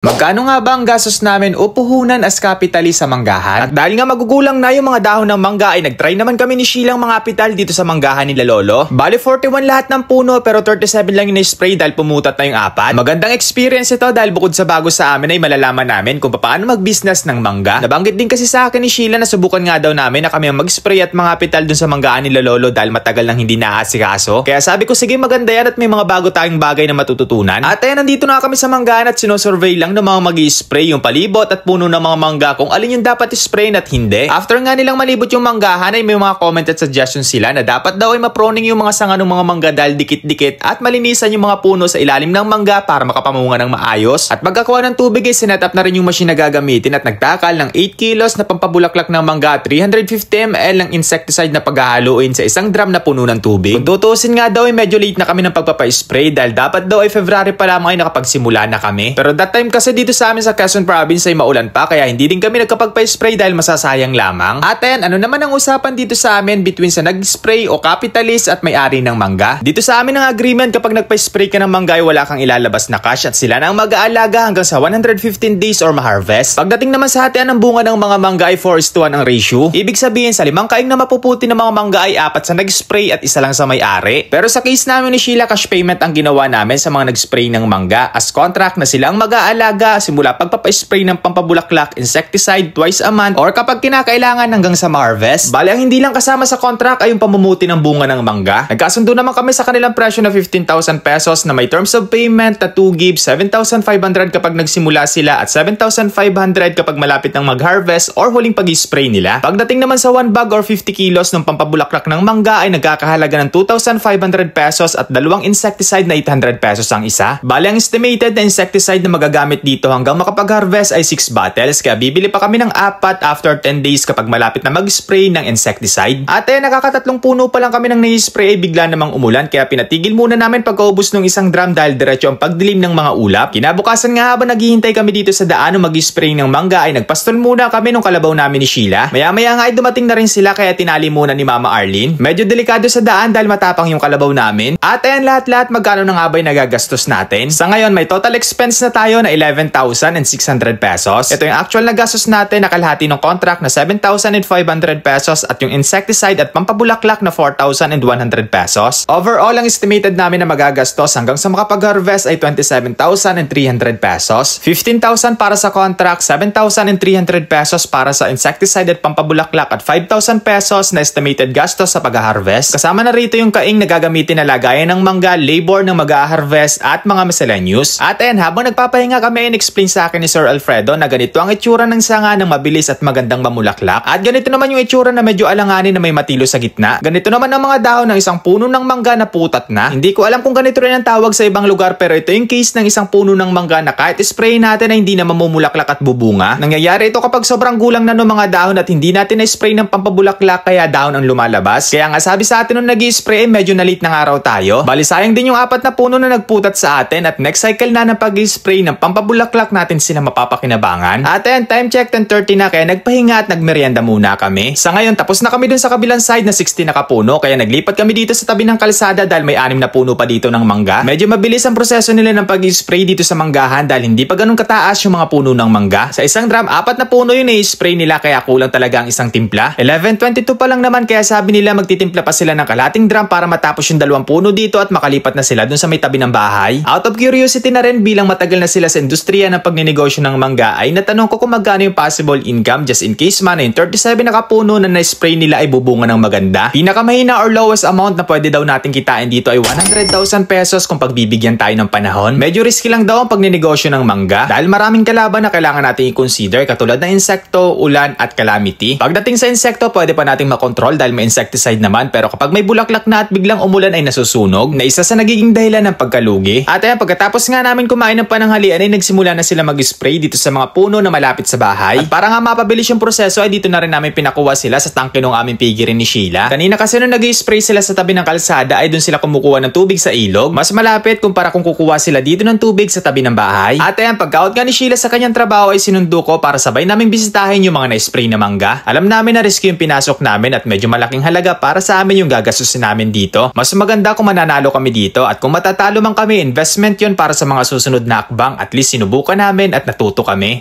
Magkano nga ba ang gastos namin o puhunan as kapitalis sa manggahan? At dahil nga magugulang na yung mga dahon ng mangga ay nagtry naman kami ni Sheila mga kapital dito sa manggahan nila Lolo. Bali 41 lahat ng puno pero 37 lang yung na-spray dahil pumutat na yung apat. Magandang experience ito dahil bukod sa bago sa amin ay malalaman namin kung paano mag-business ng mangga. Nabanggit din kasi sa akin ni Sheila na subukan nga daw namin na kami ang mag-spray at mga kapital dun sa manggahan nila Lolo dahil matagal nang hindi naaasikaso. Kaya sabi ko sige maganda yan at may mga bago tayong bagay na matututunan. At ayan nandito na kami sa manggahan at sinosurvey lang ng mga mag-i-spray yung palibot at puno ng mga mangga kung alin yung dapat i-spray at hindi. After nga nilang malibot yung manggahan ay may mga comment at suggestions sila na dapat daw ay maproning yung mga sanga ng mga mangga dahil dikit-dikit at malinisan yung mga puno sa ilalim ng mangga para makapamunga ng maayos. At pagkakuha ng tubig ay sinet up na rin yung machine na gagamitin at nagtakal ng 8 kilos na pampabulaklak ng mangga at 350 ml ng insecticide na paghahaluin sa isang drum na puno ng tubig. Kung tutusin nga daw ay medyo late na kami ng pagpapa-spray dahil dapat daw ay February pa lamang ay nakapagsimula na kami. Pero that time kasi dito sa amin sa Quezon Province ay maulan pa kaya hindi din kami nagkapagpa-spray dahil masasayang lamang. At ayan, ano naman ang usapan dito sa amin between sa nag-spray o capitalist at may-ari ng mangga? Dito sa amin ang agreement kapag nagpa-spray ka ng mangga ay wala kang ilalabas na cash at sila na ang mag-aalaga hanggang sa 115 days or ma-harvest. Pagdating naman sa hatian ng bunga ng mga mangga ay 4:1 ang ratio. Ibig sabihin sa 5 kaing na mapuputi ng mga mangga ay 4 sa nag-spray at 1 lang sa may-ari. Pero sa case namin ni Sheila, cash payment ang ginawa namin sa mga nag-spray ng mangga as contract na sila ang mag-aalaga simula pagpapa-spray ng pampabulaklak, insecticide twice a month or kapag kinakailangan hanggang sa ma-harvest. Bali, ang hindi lang kasama sa contract ay yung pamumuti ng bunga ng mangga. Nagkasundo naman kami sa kanilang presyo na 15,000 pesos na may terms of payment na 2 give, 7,500 kapag nagsimula sila at 7,500 kapag malapit ng mag-harvest or huling pag-spray nila. Pagdating naman sa 1 bag or 50 kilos ng pampabulaklak ng mangga ay nagkakahalaga ng 2,500 pesos at 2 insecticide na 800 pesos ang isa. Bali, ang estimated na insecticide na magagamit dito hanggang makapag-harvest ay 6 bottles kaya bibili pa kami ng 4 after 10 days kapag malapit na mag-spray ng insecticide. At nakakatatlong puno pa lang kami ng na-spray ay bigla namang umulan kaya pinatigil muna namin pagkaubos ng isang drum dahil diretso ang pagdilim ng mga ulap. Kinabukasan nga habang naghihintay kami dito sa daan ng mag-spray ng mangga ay nagpastol muna kami nung kalabaw namin ni Sheila. Maya-maya nga ay dumating na rin sila kaya tinali muna ni Mama Arlene. Medyo delikado sa daan dahil matapang yung kalabaw namin. At lahat-lahat magkano na nga ba nagagastos natin? Sa ngayon may total expense na tayo na 11,600 pesos. Ito yung actual na gastos natin na kalahati ng contract na 7,500 pesos at yung insecticide at pampabulaklak na 4,100 pesos. Overall, ang estimated namin na magagastos hanggang sa makapag-harvest ay 27,300 pesos. 15,000 para sa contract, 7,300 pesos para sa insecticide at pampabulaklak at 5,000 pesos na estimated gastos sa pag-harvest. Kasama na rito yung kaing na gagamitin na lagayan ng mangga, labor ng mag-harvest at mga miscellaneous. At habang nagpapahinga kami, in-explain sa akin ni Sir Alfredo na ganito ang itsura ng sanga ng mabilis at magandang mamulaklak. At ganito naman yung itsura na medyo alanganin na may matilo sa gitna. Ganito naman ang mga dahon ng isang puno ng mangga na putat na. Hindi ko alam kung ganito rin ang tawag sa ibang lugar pero ito yung case ng isang puno ng mangga na kahit spray natin ay hindi na mamumulaklak at bubunga. Nangyayari ito kapag sobrang gulang na ng mga dahon at hindi natin na-spray ng pampabulaklak kaya dahon ang lumalabas. Kaya nga sabi sa atin nung nag-i-spray medyo na late ng araw tayo. Bali sayang din yung 4 na puno na nagputat sa atin at next cycle na ng pag-i-spray ng pampabulaklak natin sila mapapakinabangan. At time check 10:30 na kaya nagpahinga at nagmerienda muna kami. Sa ngayon tapos na kami dun sa kabilang side na 60 na kapuno kaya naglipat kami dito sa tabi ng kalsada dahil may 6 na puno pa dito ng mangga. Medyo mabilis ang proseso nila ng pag-i-spray dito sa manggahan dahil hindi pa ganun kataas yung mga puno ng mangga. Sa isang drum 4 na puno yun i-spray nila kaya kulang talaga ang isang timpla. 11:22 pa lang naman kaya sabi nila magtitimpla pa sila ng kalating drum para matapos yung 2 puno dito at makalipat na sila dun sa may tabi ng bahay. Out of curiosity na rin bilang matagal na sila sa industriya ng pagninegosyo ng mangga ay natanong ko kung magkano yung possible income just in case man yung 37 na kapuno na na-spray nila ay bubunga ng maganda. Pinakamahina or lowest amount na pwede daw natin kitain dito ay 100,000 pesos kung pagbibigyan tayo ng panahon. Medyo risky lang daw ang pagninegosyo ng mangga dahil maraming kalaban na kailangan natin i-consider katulad ng insekto, ulan at calamity. Pagdating sa insekto pwede pa nating makontrol dahil may insecticide naman pero kapag may bulaklak na at biglang umulan ay nasusunog na isa sa nagiging dahilan ng pagkalugi. At pagkatapos nga namin kumain ng pananghalian ay nagsimula na sila mag-spray dito sa mga puno na malapit sa bahay. At para nga mapabilis yung proseso ay dito na rin namin pinakuha sila sa tangke ng aming pigirin ni Sheila. Kanina kasi nung nag-spray sila sa tabi ng kalsada ay doon sila kumukuha ng tubig sa ilog. Mas malapit kumpara kung kukuha sila dito ng tubig sa tabi ng bahay. At pagka-out nga ni Sheila sa kanyang trabaho ay sinundo ko para sabay naming bisitahin yung mga na-spray na mangga. Alam namin na risky yung pinasok namin at medyo malaking halaga para sa amin yung gagastusin namin dito. Mas maganda kung mananalo kami dito at kung matatalo man kami, investment yun para sa mga susunod na akbang. At least sinubukan namin at natuto kami.